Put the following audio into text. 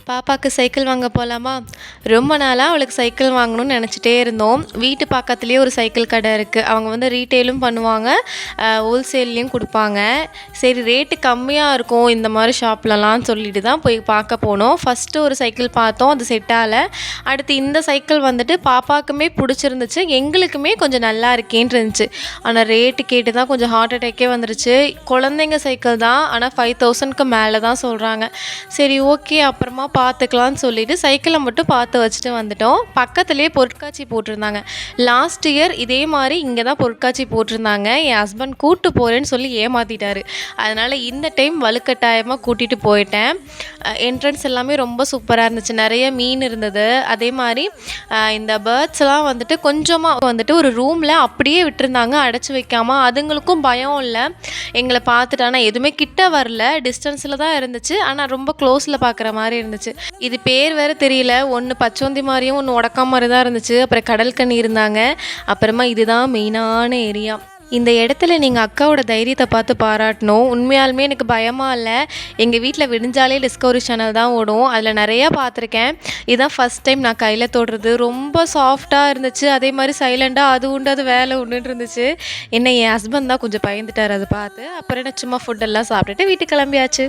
பாப்பாக்கு சைக்கிள் வாங்க போகலாமா? ரொம்ப நாளாக அவளுக்கு சைக்கிள் வாங்கணும்னு நினச்சிட்டே இருந்தோம். வீட்டு பக்கத்துலேயே ஒரு சைக்கிள் கடை இருக்குது. அவங்க வந்து ரீட்டெயிலும் பண்ணுவாங்க, ஹோல்சேல்லையும் கொடுப்பாங்க. சரி ரேட்டு கம்மியாக இருக்கும் இந்த மாதிரி ஷாப்லலாம் சொல்லிட்டு தான் போய் பார்க்க போனோம். ஃபஸ்ட்டு ஒரு சைக்கிள் பார்த்தோம், அது செட் ஆகலை. அடுத்து இந்த சைக்கிள் வந்துட்டு பாப்பாக்குமே பிடிச்சிருந்துச்சு, எங்களுக்குமே கொஞ்சம் நல்லா இருக்கேன்னு இருந்துச்சு. ஆனால் ரேட்டு கேட்டு தான் கொஞ்சம் ஹார்ட் அட்டாக்கே வந்துருச்சு. குழந்தைங்க சைக்கிள் தான், ஆனால் 5000க்கு மேலே தான் சொல்கிறாங்க. சரி ஓகே அப்புறமா பார்த்துக்கலான்னு சொல்லிட்டு சைக்கிளை மட்டும் பார்த்து வச்சுட்டு வந்துட்டோம். பக்கத்துலேயே பொருட்காட்சி போட்டிருந்தாங்க. லாஸ்ட் இயர் இதே மாதிரி இங்கே தான் பொருட்காட்சி போட்டிருந்தாங்க. என் ஹஸ்பண்ட் கூப்பிட்டு போகிறேன்னு சொல்லி ஏமாற்றிட்டாரு. அதனால் இந்த டைம் வலுக்கட்டாயமாக கூட்டிகிட்டு போயிட்டேன். என்ட்ரன்ஸ் எல்லாமே ரொம்ப சூப்பராக இருந்துச்சு. நிறைய மீன் இருந்தது. அதே மாதிரி இந்த பேர்ட்ஸ்லாம் வந்துட்டு கொஞ்சமாக வந்துட்டு ஒரு ரூமில் அப்படியே விட்டுருந்தாங்க, அடைச்சி வைக்காமல். அதுங்களுக்கும் பயம் இல்லை, எங்களை பார்த்துட்டு. ஆனால் எதுவுமே கிட்ட வரல, டிஸ்டன்ஸில் தான் இருந்துச்சு. ஆனால் ரொம்ப க்ளோஸில் பார்க்குற மாதிரி இருந்துச்சு. இது பேர் வேறு தெரியல. ஒன்று பச்சோந்தி மாதிரியும் ஒன்று உடக்கா மாதிரி தான் இருந்துச்சு. அப்புறம் கடல் கன்னி இருந்தாங்க. அப்புறமா இதுதான் மெயினான ஏரியா. இந்த இடத்துல நீங்கள் அக்காவோட தைரியத்தை பார்த்து பாராட்டணும். உண்மையாலுமே எனக்கு பயமாக இல்லை. எங்கள் வீட்டில் விடிஞ்சாலே டிஸ்கவரி சேனல் தான் ஓடும், அதில் நிறையா பார்த்துருக்கேன். இதுதான் ஃபஸ்ட் டைம் நான் கையில் தொடுறது. ரொம்ப சாஃப்டாக இருந்துச்சு, அதே மாதிரி சைலண்டாக அது உண்டு அது வேலை உண்டுன்னு இருந்துச்சு. என்ன என் ஹஸ்பண்ட் தான் கொஞ்சம் பயந்துட்டார் அதை பார்த்து. அப்புறம் என்ன சும்மா ஃபுட்டெல்லாம் சாப்பிட்டுட்டு வீட்டுக்கு கிளம்பியாச்சு.